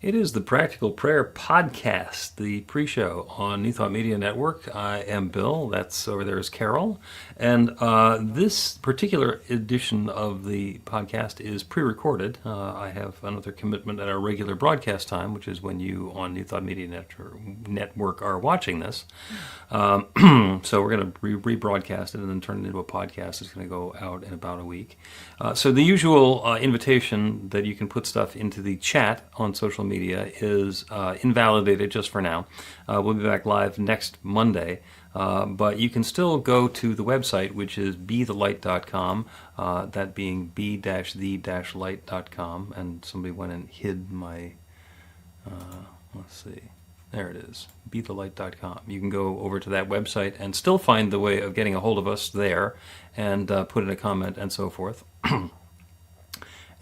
It is the Practical Prayer Podcast, the pre-show on New Thought Media Network. I am Bill. That's over there is Carol. And this particular edition of the podcast is pre-recorded. I have another commitment at our regular broadcast time, which is when you on New Thought Media Network are watching this. So we're going to rebroadcast it and then turn it into a podcast. It's going to go out in about a week. So the usual invitation that you can put stuff into the chat on social media is invalidated just for now. We'll be back live next Monday, but you can still go to the website, which is bethelight.com, that being b-the-light.com, and somebody went and hid my, let's see, there it is, bethelight.com. You can go over to that website and still find the way of getting a hold of us there and put in a comment and so forth. And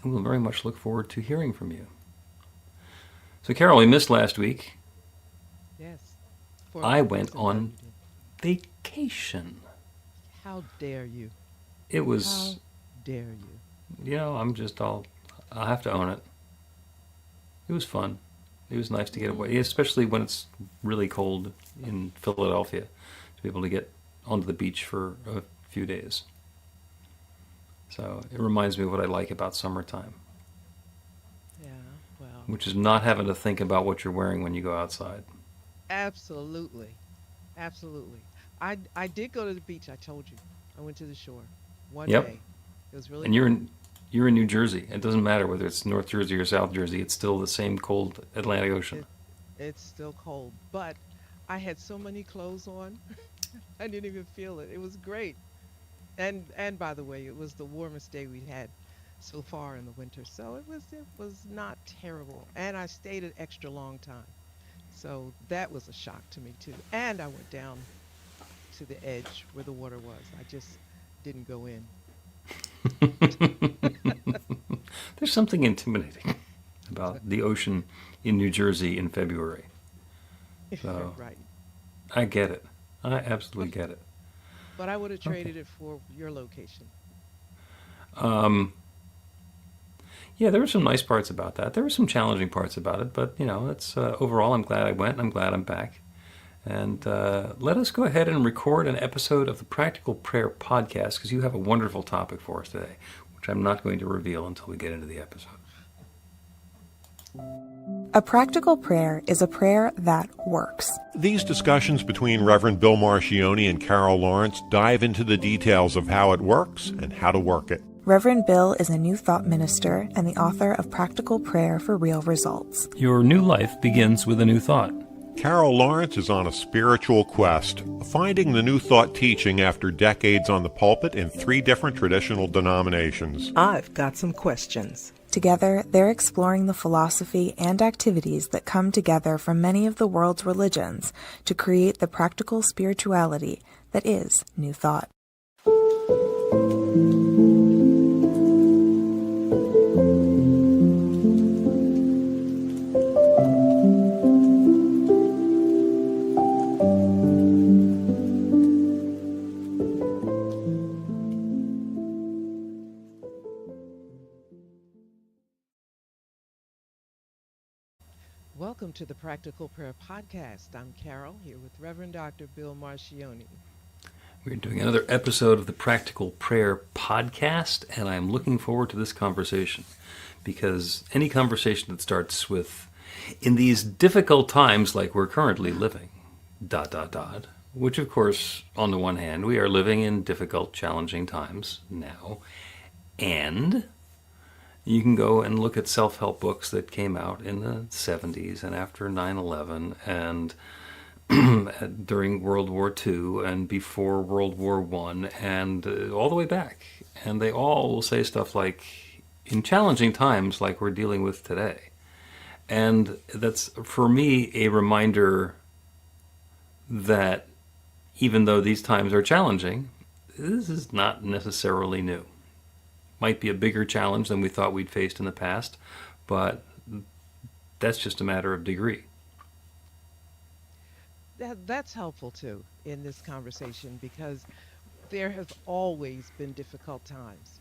we'll very much look forward to hearing from you. So, Carol, we missed last week. Yes. I went on vacation. How dare you? It was... How dare you? You know, I'll have to own it. It was fun. It was nice to get away, especially when it's really cold in Philadelphia, to be able to get onto the beach for a few days. So it reminds me of what I like about summertime. Yeah, well. Which is not having to think about what you're wearing when you go outside. Absolutely. Absolutely. I did go to the beach, I told you. I went to the shore one Yep. day. It was really And cool. you're in New Jersey. It doesn't matter whether it's North Jersey or South Jersey. It's still the same cold Atlantic Ocean. It's still cold, but I had so many clothes on. I didn't even feel it. It was great. And by the way, it was the warmest day we had so far in the winter. So it was not terrible. And I stayed an extra long time. So that was a shock to me too. And I went down to the edge where the water was. I just didn't go in. There's something intimidating about the ocean in New Jersey in February. So Right. I get it. I absolutely get it. But I would have Okay. traded it for your location. Yeah, there were some nice parts about that. There were some challenging parts about it, but it's overall, I'm glad I went, and I'm glad I'm back. And let us go ahead and record an episode of the Practical Prayer Podcast, because you have a wonderful topic for us today, which I'm not going to reveal until we get into the episode. A practical prayer is a prayer that works. These discussions between Reverend Bill Marchiony and Carol Lawrence dive into the details of how it works and how to work it. Reverend Bill is a New Thought minister and the author of Practical Prayer for Real Results. Your new life begins with a new thought. Carol Lawrence is on a spiritual quest, finding the New Thought teaching after decades on the pulpit in 3 different traditional denominations. I've got some questions. Together, they're exploring the philosophy and activities that come together from many of the world's religions to create the practical spirituality that is New Thought. Welcome to the Practical Prayer Podcast. I'm Carol, here with Reverend Dr. Bill Marchiony. We're doing another episode of the Practical Prayer Podcast, and I'm looking forward to this conversation, because any conversation that starts with, in these difficult times like we're currently living, ... which of course, on the one hand, we are living in difficult, challenging times now, and you can go and look at self-help books that came out in the 70s and after 9/11 and during World War II and before World War I and all the way back. And they all will say stuff like, in challenging times like we're dealing with today. And that's, for me, a reminder that even though these times are challenging, this is not necessarily new. Might be a bigger challenge than we thought we'd faced in the past, but that's just a matter of degree. That's helpful too in this conversation because there have always been difficult times.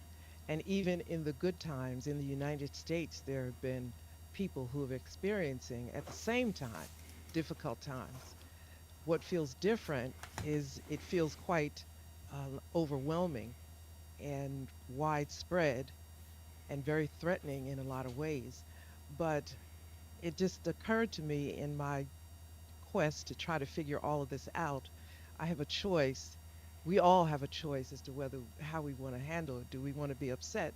And even in the good times in the United States, there have been people who are experiencing at the same time difficult times. What feels different is it feels quite overwhelming and widespread and very threatening in a lot of ways. But it just occurred to me in my quest to try to figure all of this out. I have a choice. We all have a choice as to whether how we want to handle it. Do we want to be upset?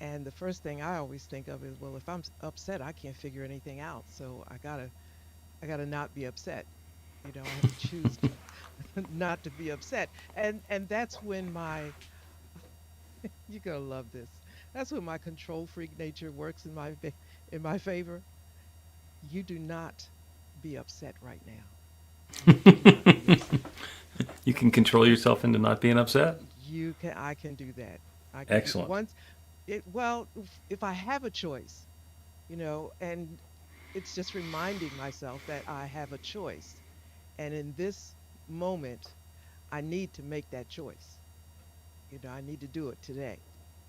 And the first thing I always think of is, well, if I'm upset, I can't figure anything out. So I gotta not be upset. I have to choose not to be upset. And that's when my you're gonna love this. That's when my control freak nature works in in my favor. You do not be upset right now. You do not be upset. You can control yourself into not being upset? I can do that. I can do Excellent. once it well if I have a choice, and it's just reminding myself that I have a choice. And in this moment, I need to make that choice. I need to do it today.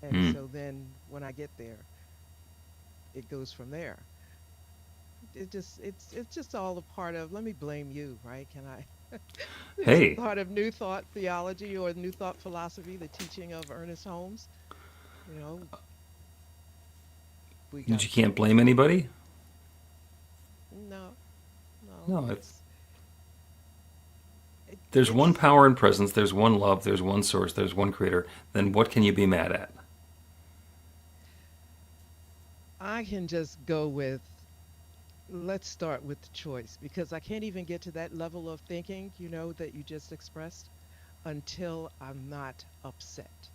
And Hmm. so then when I get there, it goes from there. It's just all a part of, let me blame you, right? Can I It's a Hey, part of New Thought theology or New Thought philosophy, the teaching of Ernest Holmes. You know, we got you a can't blame choice. anybody? No, no, No, it, there's one it's power and presence, there's one love, there's one source, there's one creator. Then what can you be mad at? I can just go with, let's start with the choice because I can't even get to that level of thinking, that you just expressed until I'm not upset.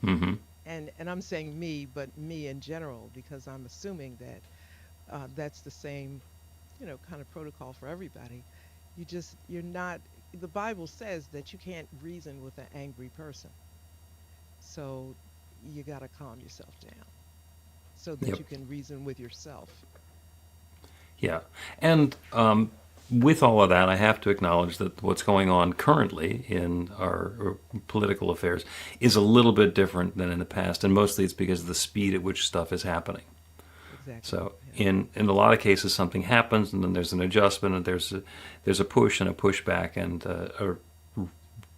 Hmm. And I'm saying me, but me in general, because I'm assuming that that's the same, kind of protocol for everybody. You're not, the Bible says that you can't reason with an angry person. So you got to calm yourself down so that Yep. you can reason with yourself. Yeah. And with all of that, I have to acknowledge that what's going on currently in our political affairs is a little bit different than in the past. And mostly it's because of the speed at which stuff is happening. Exactly. So Yeah. in a lot of cases, something happens, and then there's an adjustment, and there's a push and a pushback, and a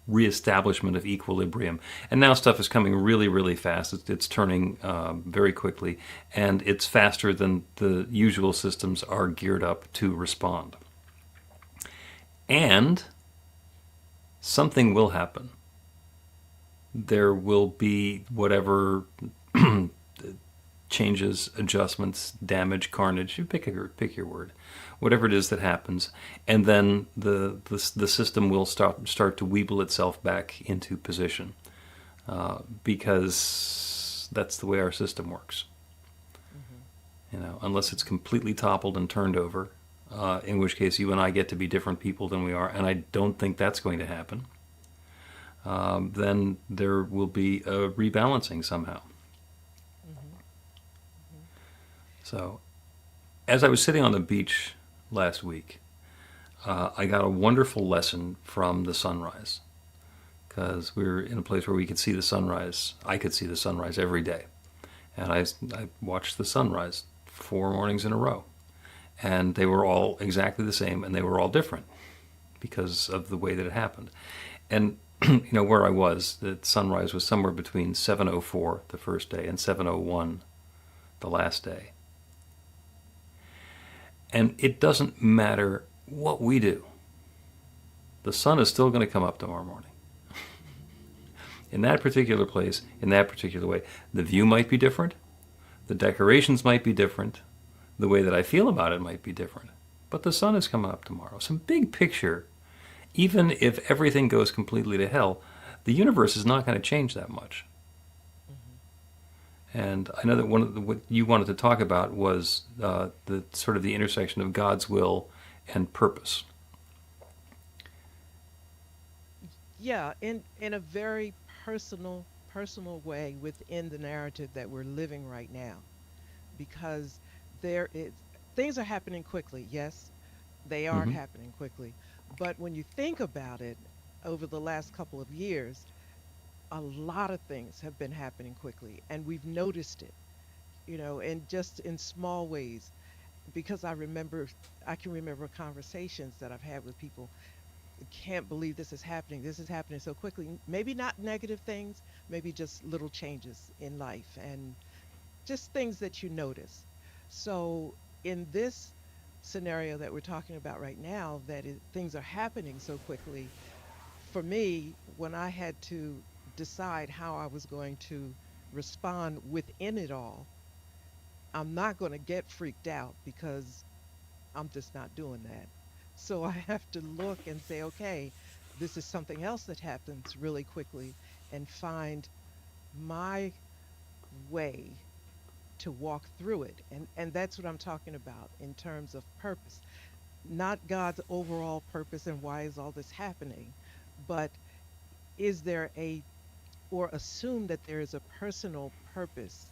reestablishment of equilibrium. And now stuff is coming really, really fast. It's turning very quickly, and it's faster than the usual systems are geared up to respond. And something will happen. There will be whatever changes, adjustments, damage, carnage. You pick your word, whatever it is that happens, and then the system will start to weeble itself back into position because that's the way our system works. Hmm. Unless it's completely toppled and turned over, in which case you and I get to be different people than we are, and I don't think that's going to happen. Then there will be a rebalancing somehow. Hmm. Hmm. So as I was sitting on the beach last week, I got a wonderful lesson from the sunrise because we were in a place where we could see the sunrise. I could see the sunrise every day. And I watched the sunrise 4 mornings in a row. And they were all exactly the same and they were all different because of the way that it happened. And where I was, the sunrise was somewhere between 7:04 the first day and 7:01 the last day. And it doesn't matter what we do, the sun is still going to come up tomorrow morning. In that particular place, in that particular way. The view might be different, the decorations might be different, the way that I feel about it might be different. But the sun is coming up tomorrow. Some big picture, even if everything goes completely to hell, the universe is not going to change that much. Hmm. And I know that one of what you wanted to talk about was the sort of the intersection of God's will and purpose. Yeah, in a very personal way within the narrative that we're living right now, because there is things are happening quickly. Yes, they are Hmm. happening quickly. But when you think about it, over the last couple of years, a lot of things have been happening quickly, and we've noticed it, and just in small ways. because I can remember conversations that I've had with people. Can't believe this is happening. This is happening so quickly. Maybe not negative things, maybe just little changes in life and just things that you notice. So, in this scenario that we're talking about right now, things are happening so quickly, for me, when I had to decide how I was going to respond within it all, I'm not going to get freaked out because I'm just not doing that. So I have to look and say, okay, this is something else that happens really quickly, and find my way to walk through it. And that's what I'm talking about in terms of purpose. Not God's overall purpose and why is all this happening, but is there a or assume that there is a personal purpose,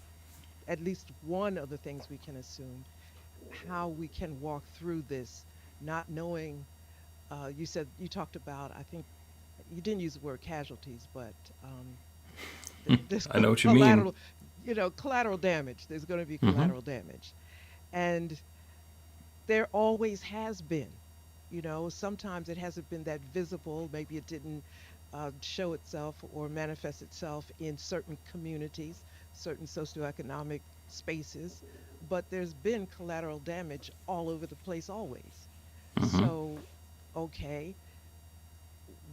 at least one of the things we can assume, how we can walk through this, not knowing. You said you talked about, I think you didn't use the word casualties, but there's I know what you mean. collateral, collateral damage. There's going to be Hmm. collateral damage. And there always has been. Sometimes it hasn't been that visible. Maybe it didn't show itself or manifest itself in certain communities, certain socioeconomic spaces, but there's been collateral damage all over the place always. Hmm. So, okay,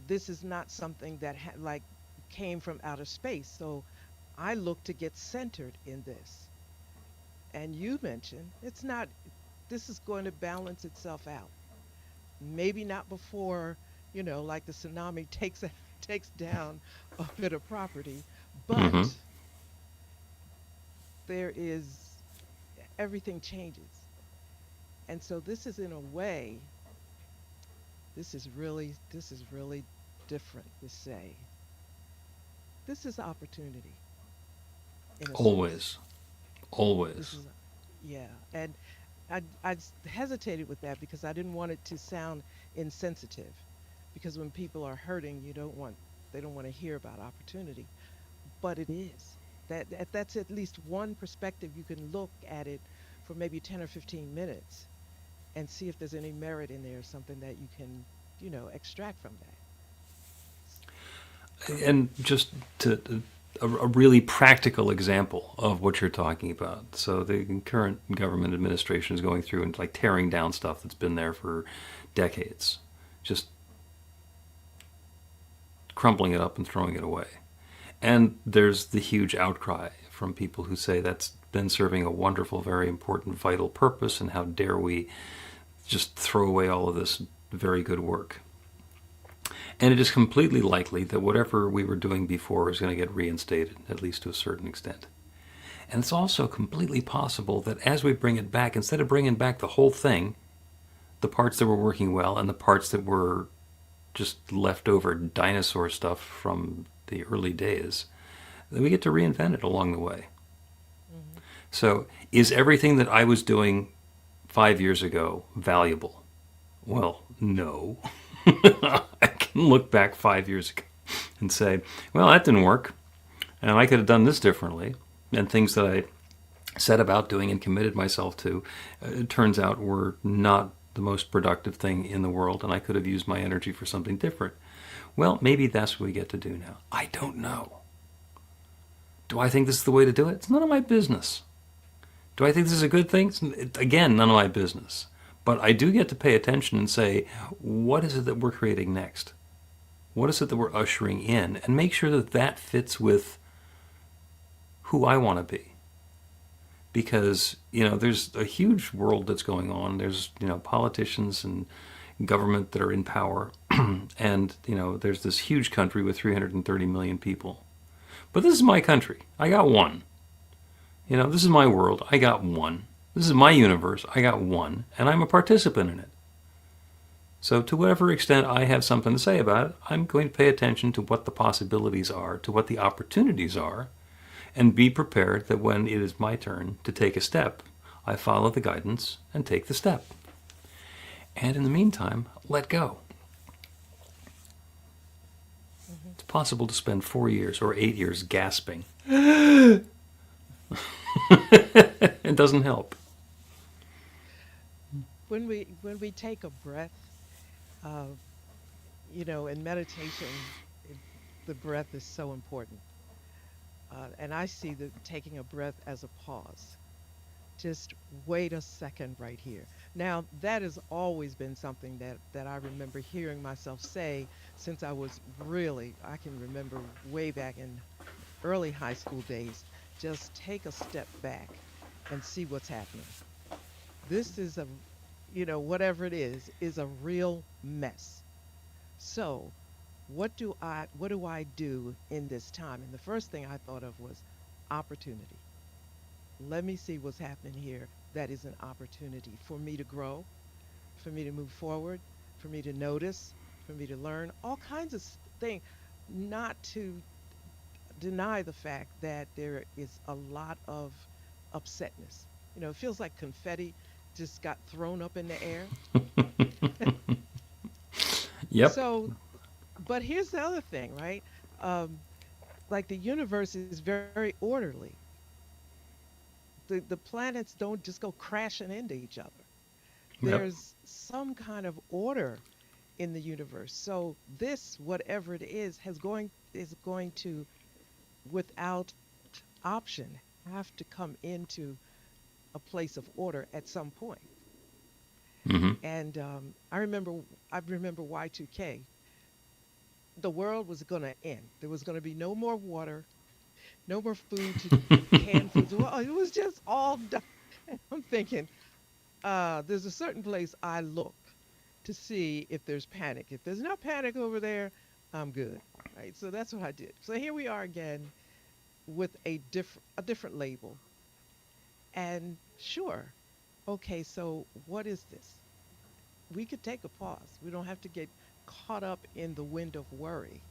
this is not something that like came from outer space. So I look to get centered in this. And you mentioned it's not, this is going to balance itself out. Maybe not before, like the tsunami takes down a bit of property, Hmm. but there is everything changes. And so this is in a way, this is really different to say. This is opportunity in a sense. Always. This Always. is, yeah. And hesitated with that because I didn't want it to sound insensitive. Because when people are hurting, they don't want to hear about opportunity. But it is. That's at least one perspective you can look at it for maybe 10 or 15 minutes and see if there's any merit in there, something that you can, extract from that. And just a really practical example of what you're talking about. So the current government administration is going through and like tearing down stuff that's been there for decades, just crumpling it up and throwing it away. And there's the huge outcry from people who say that's been serving a wonderful, very important, vital purpose, and how dare we just throw away all of this very good work. And it is completely likely that whatever we were doing before is going to get reinstated, at least to a certain extent. And it's also completely possible that as we bring it back, instead of bringing back the whole thing, the parts that were working well and the parts that were just leftover dinosaur stuff from the early days, that we get to reinvent it along the way. Hmm. So, is everything that I was doing 5 years ago valuable? Well, no. I can look back 5 years ago and say, well, that didn't work, and I could have done this differently. And things that I set about doing and committed myself to, it turns out were not the most productive thing in the world, and I could have used my energy for something different. Well, maybe that's what we get to do now. I don't know. Do I think this is the way to do it? It's none of my business. Do I think this is a good thing? Again, none of my business. But I do get to pay attention and say, what is it that we're creating next? What is it that we're ushering in? And make sure that that fits with who I want to be. Because, there's a huge world that's going on. There's, politicians and government that are in power. And, there's this huge country with 330 million people. But this is my country. I got one. This is my world. I got one. This is my universe. I got one. And I'm a participant in it. So to whatever extent I have something to say about it, I'm going to pay attention to what the possibilities are, to what the opportunities are, and be prepared that when it is my turn to take a step, I follow the guidance and take the step. And in the meantime, let go. Hmm. It's possible to spend 4 years or 8 years gasping. It doesn't help. when we take a breath, uh, in meditation, it, the breath is so important. And I see the taking a breath as a pause. Just wait a second right here. Now, that has always been something that I remember hearing myself say since I can remember way back in early high school days. Just take a step back and see what's happening. This is whatever it is a real mess. So, what do I do in this time? And the first thing I thought of was opportunity. Let me see what's happening here. That is an opportunity for me to grow, for me to move forward, for me to notice, for me to learn all kinds of things, not to deny the fact that there is a lot of upsetness. It feels like confetti just got thrown up in the air. Yep. So, but here's the other thing, right? Um, like the universe is very orderly. The planets don't just go crashing into each other. Yep. There's some kind of order in the universe. So this, whatever it is going to, without option, have to come into a place of order at some point. Hmm. And I remember Y2K. The world was going to end. There was going to be no more water, no more food to canned foods. Well, it was just all done. And I'm thinking, there's a certain place I look to see if there's panic. If there's not panic over there, I'm good. Right. So that's what I did. So here we are again with a different label. And sure, okay, so what is this? We could take a pause. We don't have to get caught up in the wind of worry.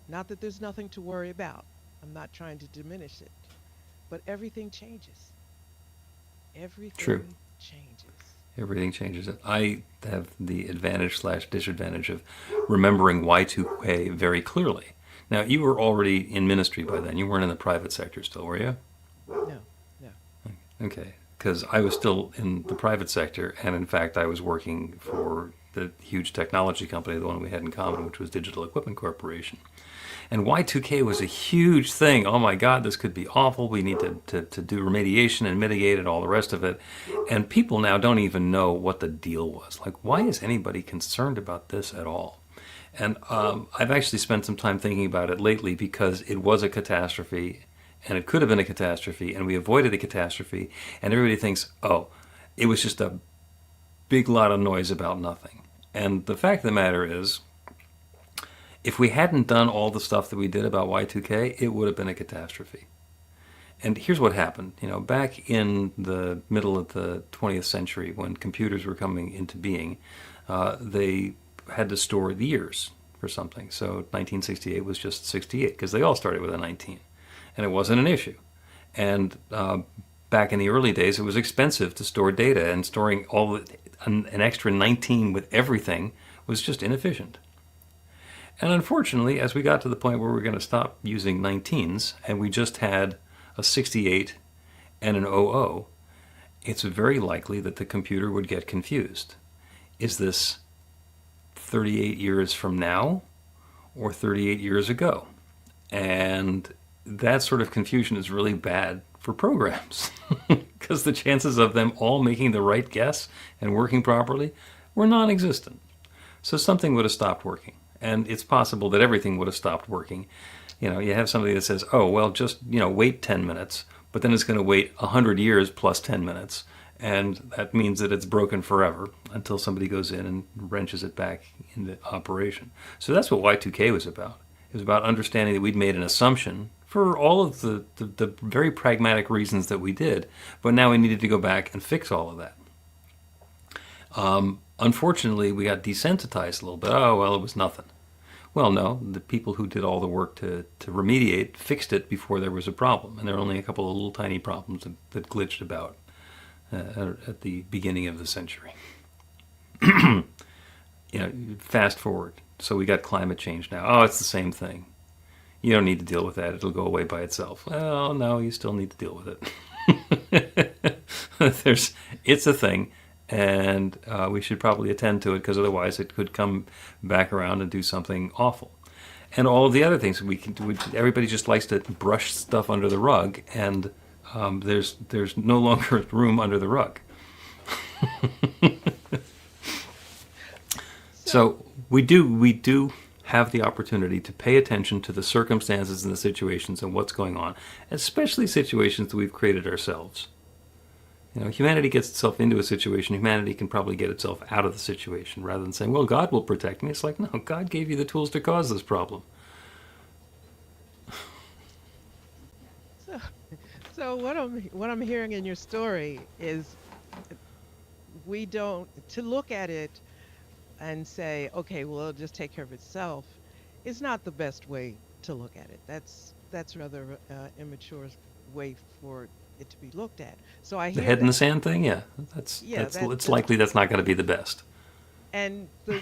Not that there's nothing to worry about. I'm not trying to diminish it. But everything changes. True. Everything changes. Everything changes. I have the advantage slash disadvantage of remembering Y2K very clearly. Now, you were already in ministry by then. You weren't in the private sector still, were you? No, no. Okay. Because I was still in the private sector, and in fact, I was working for the huge technology company, the one we had in common, which was Digital Equipment Corporation. And Y2K was a huge thing. Oh my God, this could be awful. We need to do remediation and mitigate and all the rest of it. And people now don't even know what the deal was. Like, why is anybody concerned about this at all? And I've actually spent some time thinking about it lately because it was a catastrophe, and it could have been a catastrophe, and we avoided a catastrophe, and everybody thinks, oh, it was just a big lot of noise about nothing. And the fact of the matter is, if we hadn't done all the stuff that we did about Y2K, it would have been a catastrophe. And here's what happened. Back in the middle of the 20th century, when computers were coming into being, they had to store the years for something. So 1968 was just 68, because they all started with a 19. And it wasn't an issue. And back in the early days, it was expensive to store data, and storing an extra 19 with everything was just inefficient. And unfortunately, as we got to the point where we were going to stop using 19s, and we just had a 68 and an 00, it's very likely that the computer would get confused. Is this 38 years from now or 38 years ago? And that sort of confusion is really bad for programs because the chances of them all making the right guess and working properly were non-existent. So something would have stopped working. And it's possible that everything would have stopped working. You have somebody that says, oh, well, just, wait 10 minutes, but then it's going to wait 100 years plus 10 minutes. And that means that it's broken forever until somebody goes in and wrenches it back into operation. So that's what Y2K was about. It was about understanding that we'd made an assumption for all of the very pragmatic reasons that we did, but now we needed to go back and fix all of that. Unfortunately, we got desensitized a little bit. Oh, well, it was nothing. Well, no, the people who did all the work to remediate fixed it before there was a problem, and there were only a couple of little tiny problems that glitched about at the beginning of the century. Fast forward. So we got climate change now. Oh, it's the same thing. You don't need to deal with that. It'll go away by itself. Well, no, you still need to deal with it. It's a thing, and we should probably attend to it, because otherwise it could come back around and do something awful. And all of the other things everybody just likes to brush stuff under the rug, and there's no longer room under the rug. So we do have the opportunity to pay attention to the circumstances and the situations and what's going on, especially situations that we've created ourselves. Humanity gets itself into a situation. Humanity can probably get itself out of the situation, rather than saying, well, God will protect me. It's like, no, God gave you the tools to cause this problem. So what I'm hearing in your story is to look at it and say, okay, well, it'll just take care of itself, is not the best way to look at it. That's rather immature way for it to be looked at. So I hear the head in the that. sand thing, yeah. It's likely that's not going to be the best. And the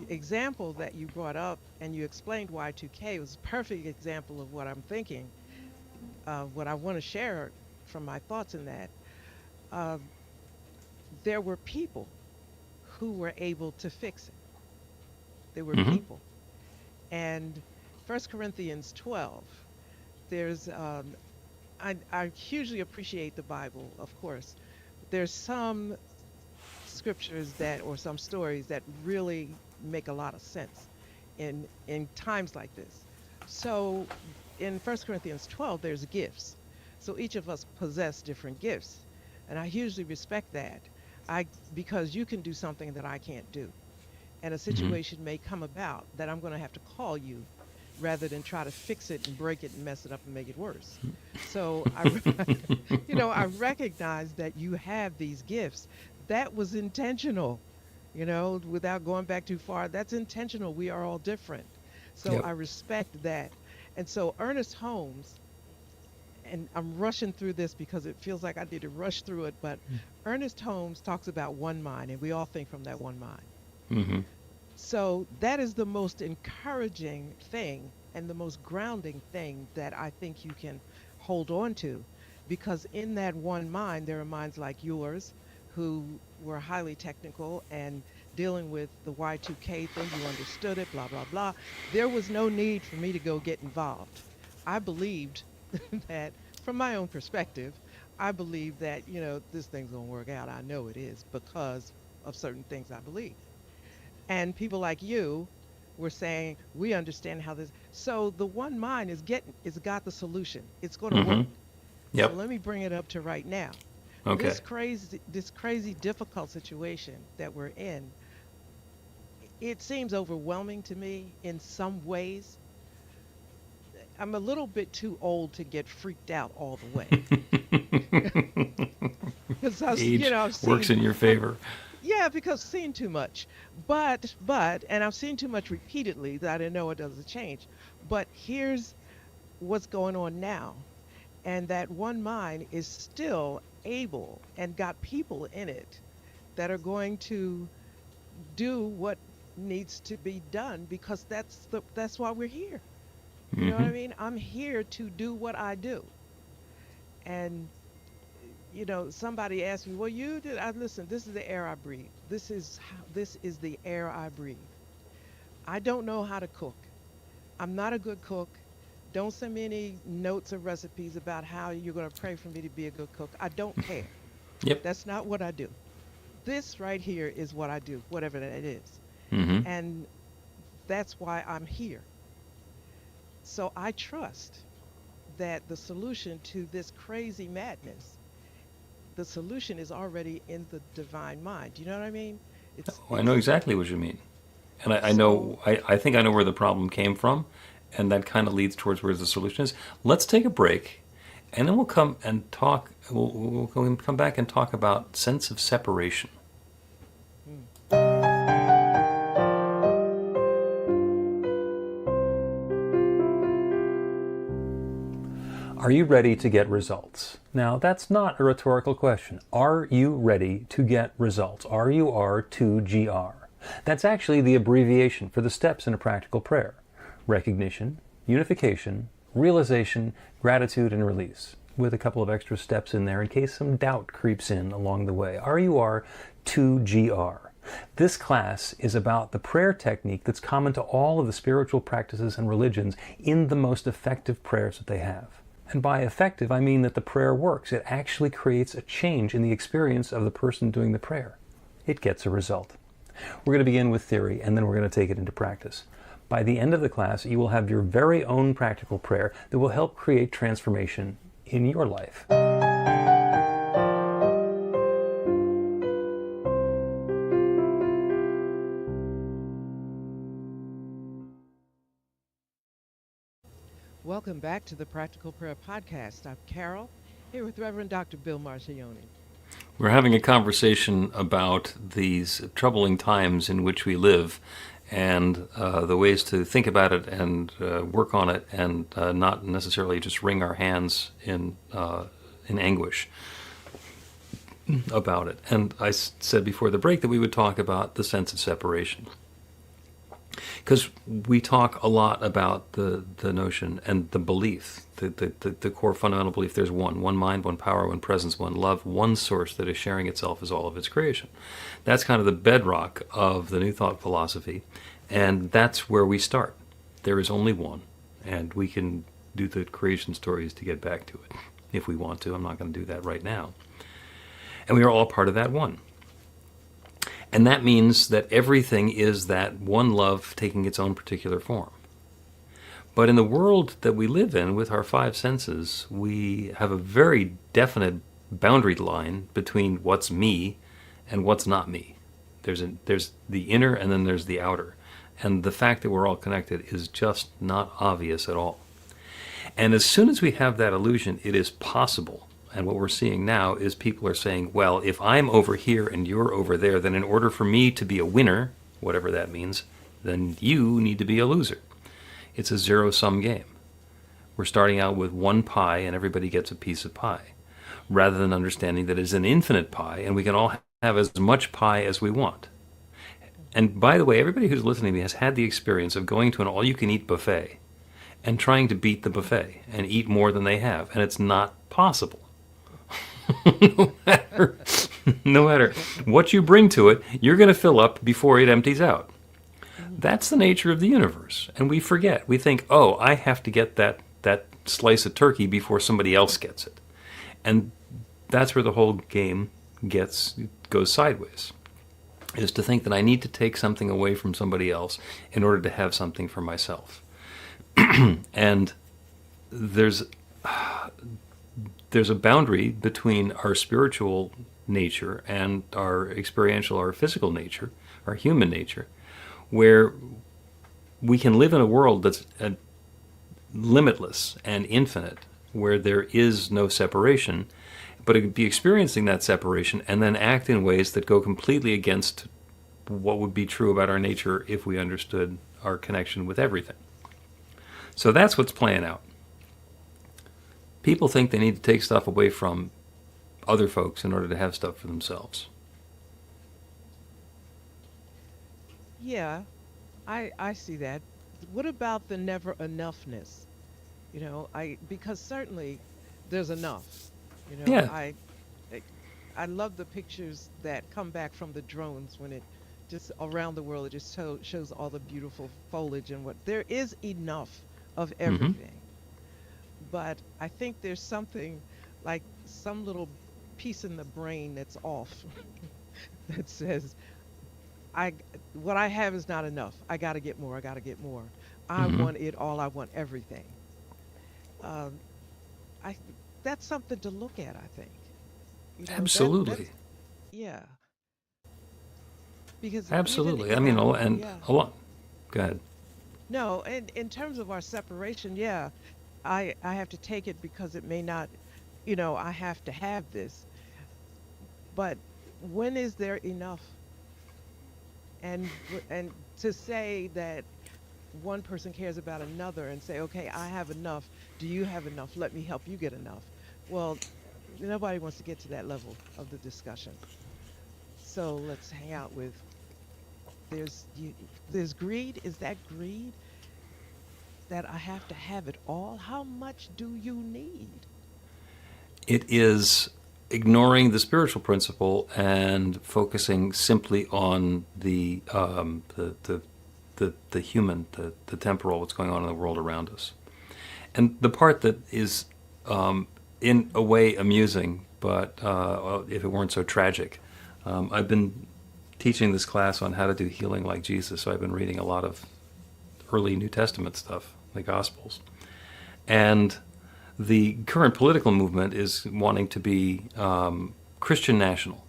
example that you brought up and you explained Y2K was a perfect example of what I'm thinking, what I want to share from my thoughts in that. There were people who were able to fix it. There were people. And 1 Corinthians 12, there's, I hugely appreciate the Bible, of course. There's some scriptures or some stories that really make a lot of sense in times like this. So in 1 Corinthians 12, there's gifts. So each of us possess different gifts. And I hugely respect that. Because you can do something that I can't do. And a situation may come about that I'm going to have to call you rather than try to fix it and break it and mess it up and make it worse. So I recognize that you have these gifts. That was intentional, without going back too far. That's intentional. We are all different. So Yep. I respect that. And so Ernest Holmes, and I'm rushing through this because it feels like I need to rush through it, but Ernest Holmes talks about one mind, and we all think from that one mind. Mm-hmm. So that is the most encouraging thing and the most grounding thing that I think you can hold on to, because in that one mind, there are minds like yours who were highly technical and dealing with the Y2K thing. You understood it, blah, blah, blah. There was no need for me to go get involved. I believed that, from my own perspective, I believe that, this thing's going to work out. I know it is because of certain things I believe. And people like you were saying, we understand how this. So the one mind is got the solution. It's going to work. Yep. So let me bring it up to right now. Okay. This crazy difficult situation that we're in, it seems overwhelming to me in some ways. I'm a little bit too old to get freaked out all the way. Age works in your favor. Yeah, because I've seen too much. But, and I've seen too much repeatedly that I know it doesn't change. But here's what's going on now. And that one mind is still able and got people in it that are going to do what needs to be done, because that's why we're here. You know what I mean? I'm here to do what I do. And, somebody asked me, well, listen, this is the air I breathe. This is the air I breathe. I don't know how to cook. I'm not a good cook. Don't send me any notes or recipes about how you're going to pray for me to be a good cook. I don't care. Yep. That's not what I do. This right here is what I do, whatever that is. And that's why I'm here. So I trust that the solution to this crazy madness, the solution is already in the divine mind. Do you know what I mean? I know exactly what you mean. And I think I know where the problem came from, and that kind of leads towards where the solution is. Let's take a break, and then we'll come and talk. We'll come back and talk about sense of separation. Are you ready to get results? Now, that's not a rhetorical question. Are you ready to get results? RUR2GR. That's actually the abbreviation for the steps in a practical prayer. Recognition, unification, realization, gratitude, and release. with a couple of extra steps in there in case some doubt creeps in along the way. RUR2GR. This class is about the prayer technique that's common to all of the spiritual practices and religions in the most effective prayers that they have. And by effective, I mean that the prayer works. It actually creates a change in the experience of the person doing the prayer. It gets a result. We're going to begin with theory, and then we're going to take it into practice. By the end of the class, you will have your very own practical prayer that will help create transformation in your life. Welcome back to the Practical Prayer Podcast. I'm Carol, here with Reverend Dr. Bill Marchiony. We're having a conversation about these troubling times in which we live and the ways to think about it and work on it and not necessarily just wring our hands in anguish about it. And I said before the break that we would talk about the sense of separation. Because we talk a lot about the notion and the belief, the core fundamental belief there's one mind, one power, one presence, one love, one source that is sharing itself as all of its creation. That's kind of the bedrock of the New Thought philosophy, and that's where we start. There is only one, and we can do the creation stories to get back to it if we want to. I'm not going to do that right now. And we are all part of that one. And that means that everything is that one love taking its own particular form. But in the world that we live in with our five senses, we have a very definite boundary line between what's me and what's not me. There's the inner and then there's the outer. And the fact that we're all connected is just not obvious at all. And as soon as we have that illusion, it is possible. And what we're seeing now is people are saying, well, if I'm over here and you're over there, then in order for me to be a winner, whatever that means, then you need to be a loser. It's a zero-sum game. We're starting out with one pie and everybody gets a piece of pie, rather than understanding that it's an infinite pie and we can all have as much pie as we want. And by the way, everybody who's listening to me has had the experience of going to an all-you-can-eat buffet and trying to beat the buffet and eat more than they have, and it's not possible. no matter what you bring to it, you're going to fill up before it empties out. That's the nature of the universe. And we forget. We think, oh, I have to get that slice of turkey before somebody else gets it. And that's where the whole game goes sideways, is to think that I need to take something away from somebody else in order to have something for myself. And there's a boundary between our spiritual nature and our experiential, our physical nature, our human nature, where we can live in a world that's limitless and infinite, where there is no separation, but it could be experiencing that separation and then act in ways that go completely against what would be true about our nature if we understood our connection with everything. So that's what's playing out. People think they need to take stuff away from other folks in order to have stuff for themselves. Yeah, I see that. What about the never enoughness? Because certainly there's enough. Yeah. I love the pictures that come back from the drones when it just around the world, it just shows all the beautiful foliage and what there is enough of everything. But I think there's something like some little piece in the brain that's off that says, what I have is not enough. I got to get more. I got to get more. I want it all. I want everything. That's something to look at, I think. Absolutely. Yeah. Because absolutely. Even, a lot. Go ahead. No, and in terms of our separation, yeah, I have to take it because it may not, I have to have this. But when is there enough? And to say that one person cares about another and say, okay, I have enough. Do you have enough? Let me help you get enough. Well, nobody wants to get to that level of the discussion. So let's hang out with, there's greed. Is that greed? That I have to have it all? How much do you need? It is ignoring the spiritual principle and focusing simply on the human, the temporal, what's going on in the world around us. And the part that is, in a way, amusing, but if it weren't so tragic, I've been teaching this class on how to do healing like Jesus, so I've been reading a lot of early New Testament stuff, the Gospels. And the current political movement is wanting to be Christian national.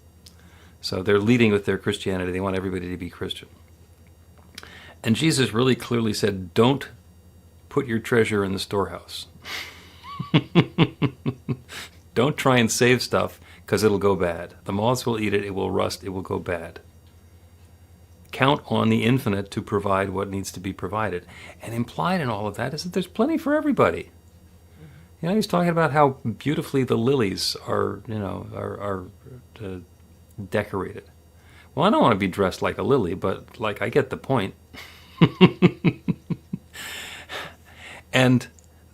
So they're leading with their Christianity. They want everybody to be Christian. And Jesus really clearly said, don't put your treasure in the storehouse. Don't try and save stuff, because it'll go bad. The moths will eat it, it will rust, it will go bad. Count on the infinite to provide what needs to be provided. And implied in all of that is that there's plenty for everybody. You know, he's talking about how beautifully the lilies are decorated. Well, I don't want to be dressed like a lily, but I get the point. And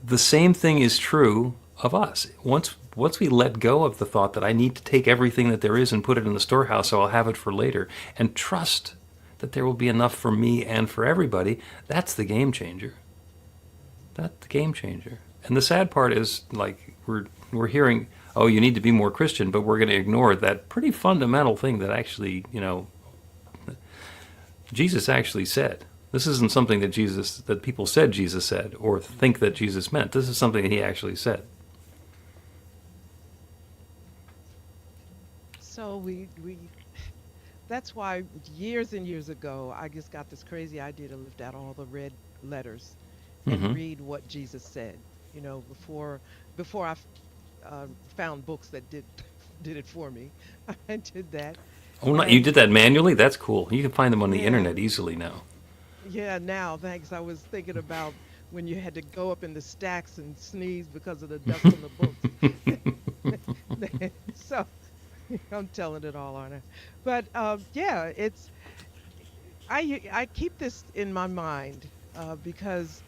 the same thing is true of us. Once we let go of the thought that I need to take everything that there is and put it in the storehouse so I'll have it for later, and trust that there will be enough for me and for everybody, that's the game changer. That's the game changer. And the sad part is, we're hearing, oh, you need to be more Christian, but we're going to ignore that pretty fundamental thing that actually, Jesus actually said. This isn't something that people said Jesus said or think that Jesus meant. This is something that he actually said. So that's why years and years ago, I just got this crazy idea to lift out all the red letters and read what Jesus said. Before I found books that did it for me, I did that. Oh, no, you did that manually? That's cool. You can find them on the internet easily now. Yeah, now, thanks. I was thinking about when you had to go up in the stacks and sneeze because of the dust on the books. So, I'm telling it all on it. But, I keep this in my mind because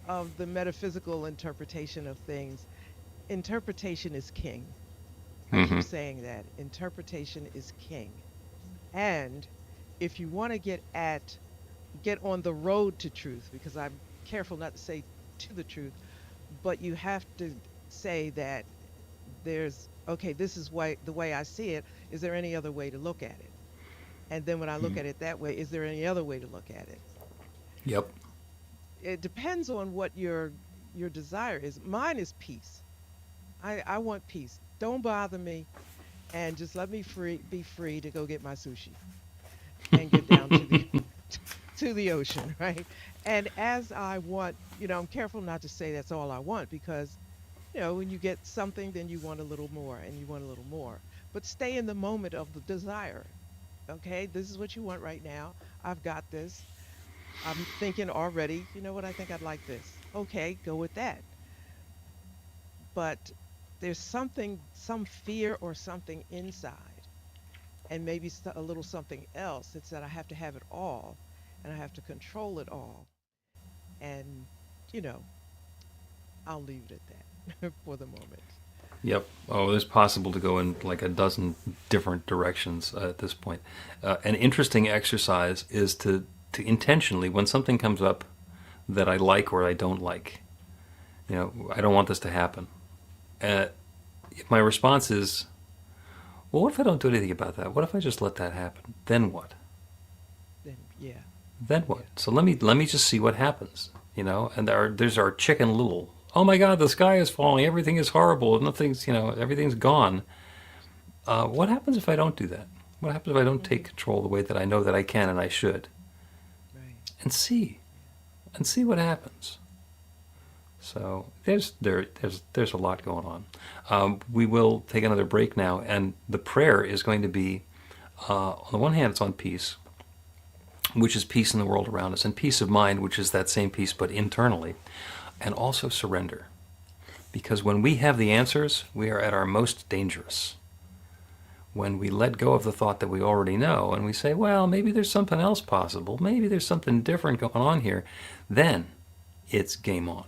of the metaphysical interpretation of things. Interpretation is king. I keep saying that. Interpretation is king. And if you want to get on the road to truth, because I'm careful not to say to the truth, but you have to say that this is the way I see it. Is there any other way to look at it? And then when I look at it that way, is there any other way to look at it? Yep. It depends on what your desire is. Mine is peace. I want peace. Don't bother me, and just let me be free to go get my sushi and get down to the ocean, right? And as I want, I'm careful not to say that's all I want, because when you get something, then you want a little more and you want a little more. But stay in the moment of the desire. Okay, this is what you want right now. I've got this. I'm thinking already, you know what, I think I'd like this. Okay, go with that. But there's some fear or something inside, and maybe a little something else. It's that I have to have it all, and I have to control it all. And, I'll leave it at that for the moment. Yep. Oh, it's possible to go in like a dozen different directions at this point. An interesting exercise is to intentionally, when something comes up that I like or I don't like, I don't want this to happen. If my response is, well, what if I don't do anything about that? What if I just let that happen? Then what? Then what? So let me just see what happens, And there's our Chicken Little. Oh my God, the sky is falling. Everything is horrible. Nothing's, everything's gone. What happens if I don't do that? What happens if I don't take control the way that I know that I can and I should? Right. And see what happens. So there's a lot going on. We will take another break now, and the prayer is going to be, on the one hand, it's on peace, which is peace in the world around us, and peace of mind, which is that same peace but internally, and also surrender. Because when we have the answers, we are at our most dangerous. When we let go of the thought that we already know, and we say, well, maybe there's something else possible, maybe there's something different going on here, then it's game on.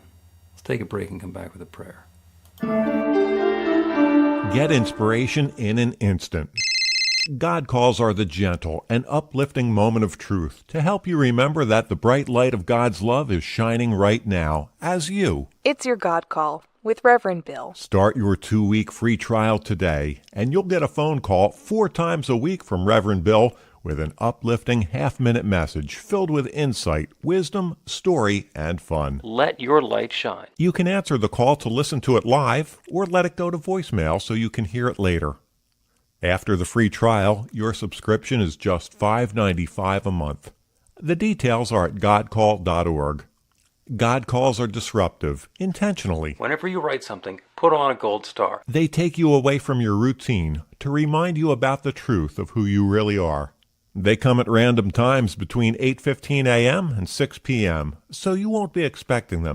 Let's take a break and come back with a prayer. Get inspiration in an instant. God calls are the gentle and uplifting moment of truth to help you remember that the bright light of God's love is shining right now as you. It's your God Call with Reverend Bill. Start your 2-week free trial today, and you'll get a phone call 4 times a week from Reverend Bill with an uplifting half-minute message filled with insight, wisdom, story, and fun. Let your light shine. You can answer the call to listen to it live or let it go to voicemail so you can hear it later. After the free trial, your subscription is just $5.95 a month. The details are at godcall.org. God calls are disruptive, intentionally. Whenever you write something, put on a gold star. They take you away from your routine to remind you about the truth of who you really are. They come at random times between 8:15 a.m. and 6 p.m., so you won't be expecting them.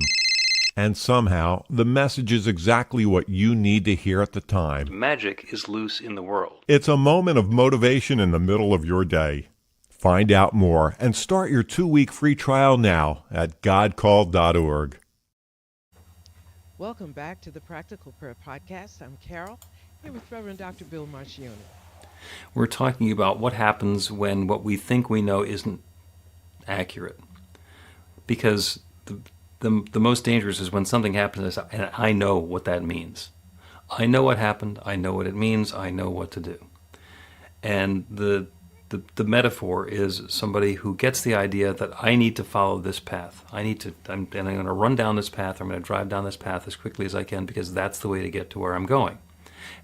And somehow, the message is exactly what you need to hear at the time. Magic is loose in the world. It's a moment of motivation in the middle of your day. Find out more and start your 2-week free trial now at godcall.org. Welcome back to the Practical Prayer Podcast. I'm Carol, here with Reverend Dr. Bill Marchiony. We're talking about what happens when what we think we know isn't accurate. Because the most dangerous is when something happens and I know what that means. I know what happened, I know what it means, I know what to do. And the metaphor is somebody who gets the idea that I need to follow this path. I'm going to run down this path, I'm going to drive down this path as quickly as I can because that's the way to get to where I'm going.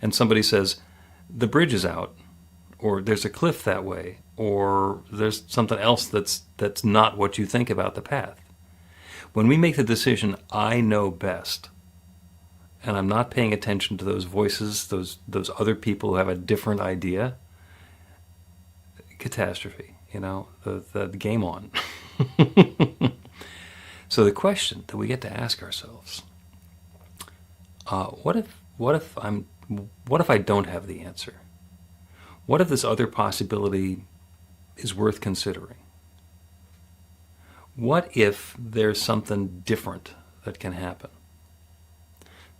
And somebody says, the bridge is out, or there's a cliff that way, or there's something else that's not what you think about the path. When we make the decision, I know best, and I'm not paying attention to those voices, those other people who have a different idea, catastrophe, the game on. So the question that we get to ask ourselves, what if I don't have the answer? What if this other possibility is worth considering? What if there's something different that can happen?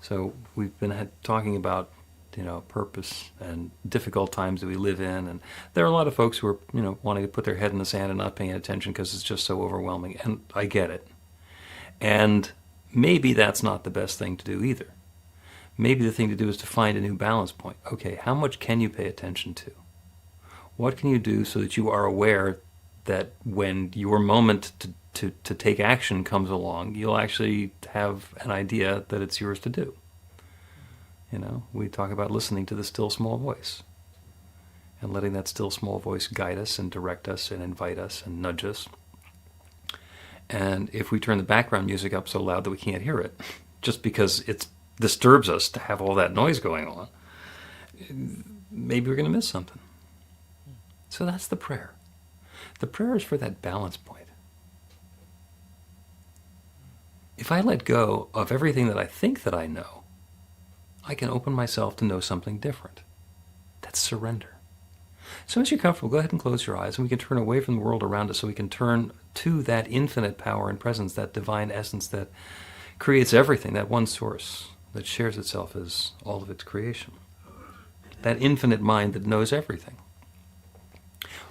So we've been talking about purpose and difficult times that we live in, and there are a lot of folks who are wanting to put their head in the sand and not paying attention because it's just so overwhelming, and I get it. And maybe that's not the best thing to do either. Maybe the thing to do is to find a new balance point. Okay, how much can you pay attention to? What can you do so that you are aware that when your moment to take action comes along, you'll actually have an idea that it's yours to do? We talk about listening to the still small voice and letting that still small voice guide us and direct us and invite us and nudge us. And if we turn the background music up so loud that we can't hear it, just because it disturbs us to have all that noise going on, maybe we're going to miss something. So that's the prayer. The prayer is for that balance point. If I let go of everything that I think that I know, I can open myself to know something different. That's surrender. So as you're comfortable, go ahead and close your eyes, and we can turn away from the world around us so we can turn to that infinite power and presence, that divine essence that creates everything, that one source that shares itself as all of its creation. That infinite mind that knows everything.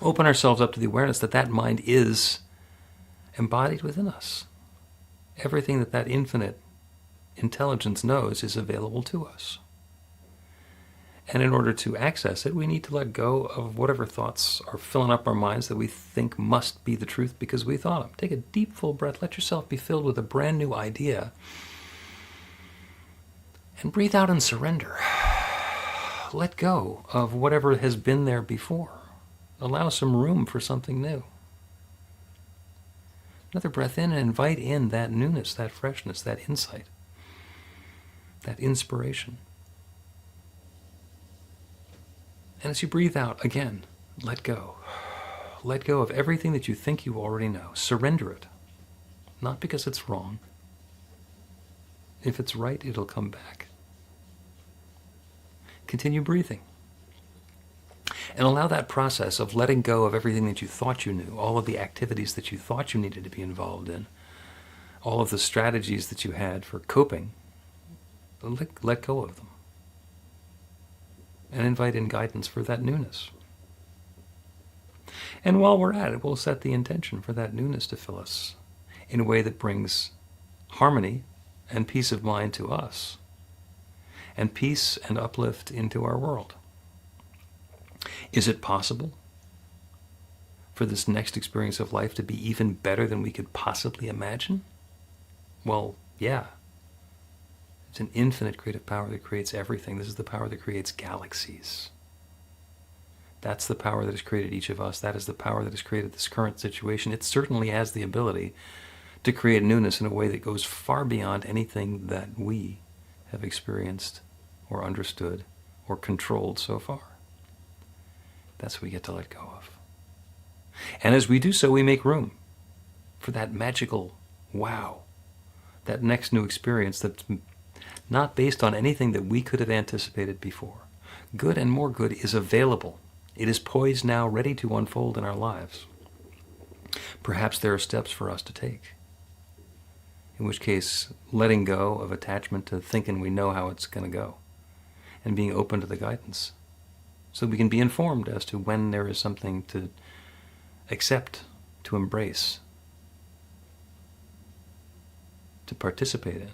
Open ourselves up to the awareness that that mind is embodied within us. Everything that infinite intelligence knows is available to us. And in order to access it, we need to let go of whatever thoughts are filling up our minds that we think must be the truth because we thought them. Take a deep, full breath. Let yourself be filled with a brand new idea. And breathe out and surrender. Let go of whatever has been there before. Allow some room for something new. Another breath in and invite in that newness, that freshness, that insight, that inspiration. And as you breathe out, again, let go. Let go of everything that you think you already know. Surrender it. Not because it's wrong. If it's right, it'll come back. Continue breathing. And allow that process of letting go of everything that you thought you knew, all of the activities that you thought you needed to be involved in, all of the strategies that you had for coping, let go of them. and invite in guidance for that newness. And while we're at it, we'll set the intention for that newness to fill us in a way that brings harmony and peace of mind to us, and peace and uplift into our world. Is it possible for this next experience of life to be even better than we could possibly imagine? Well, yeah. It's an infinite creative power that creates everything. This is the power that creates galaxies. That's the power that has created each of us. That is the power that has created this current situation. It certainly has the ability to create newness in a way that goes far beyond anything that we have experienced or understood or controlled so far. That's what we get to let go of. And as we do so, we make room for that magical wow, that next new experience that's not based on anything that we could have anticipated before. Good and more good is available. It is poised now, ready to unfold in our lives. Perhaps there are steps for us to take. In which case, letting go of attachment to thinking we know how it's going to go, and being open to the guidance, so we can be informed as to when there is something to accept, to embrace, to participate in,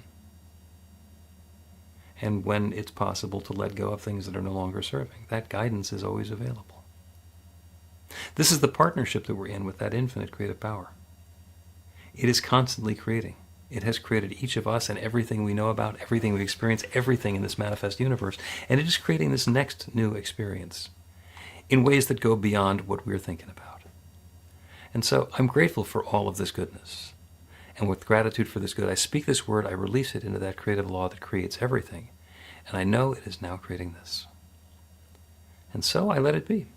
and when it's possible to let go of things that are no longer serving. That guidance is always available. This is the partnership that we're in with that infinite creative power. It is constantly creating. It has created each of us and everything we know about, everything we experience, everything in this manifest universe. And it is creating this next new experience in ways that go beyond what we're thinking about. And so I'm grateful for all of this goodness. And with gratitude for this good, I speak this word, I release it into that creative law that creates everything. And I know it is now creating this. And so I let it be.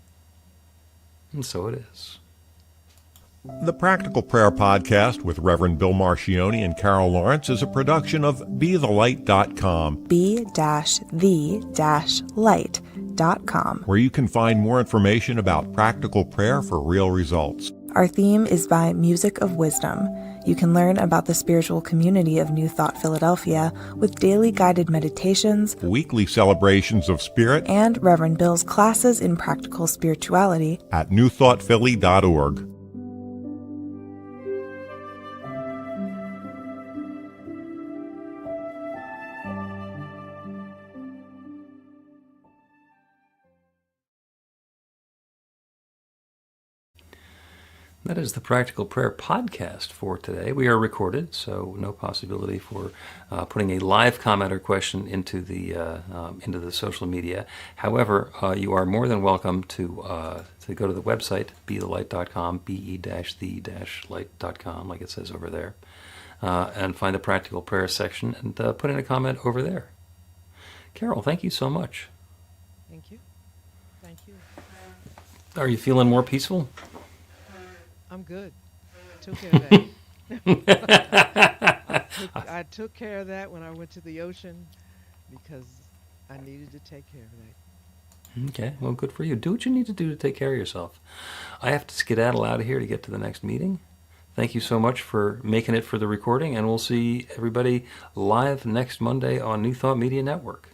And so it is. The Practical Prayer Podcast with Reverend Bill Marchiony and Carol Lawrence is a production of BeTheLight.com, be-the-light.com, where you can find more information about practical prayer for real results. Our theme is by Music of Wisdom. You can learn about the spiritual community of New Thought Philadelphia with daily guided meditations, Weekly celebrations of spirit and Reverend Bill's classes in practical spirituality at newthoughtphilly.org. That is the Practical Prayer Podcast for today. We are recorded, so no possibility for putting a live comment or question into the social media. However, you are more than welcome to go to the website, BeTheLight.com, be-the-light.com, like it says over there, and find the Practical Prayer section and put in a comment over there. Carol, thank you so much. Thank you. Thank you. Are you feeling more peaceful? I'm good. Took care of that. I took care of that when I went to the ocean because I needed to take care of that. Okay, well, good for you. Do what you need to do to take care of yourself. I have to skedaddle out of here to get to the next meeting. Thank you so much for making it for the recording, and we'll see everybody live next Monday on New Thought Media Network.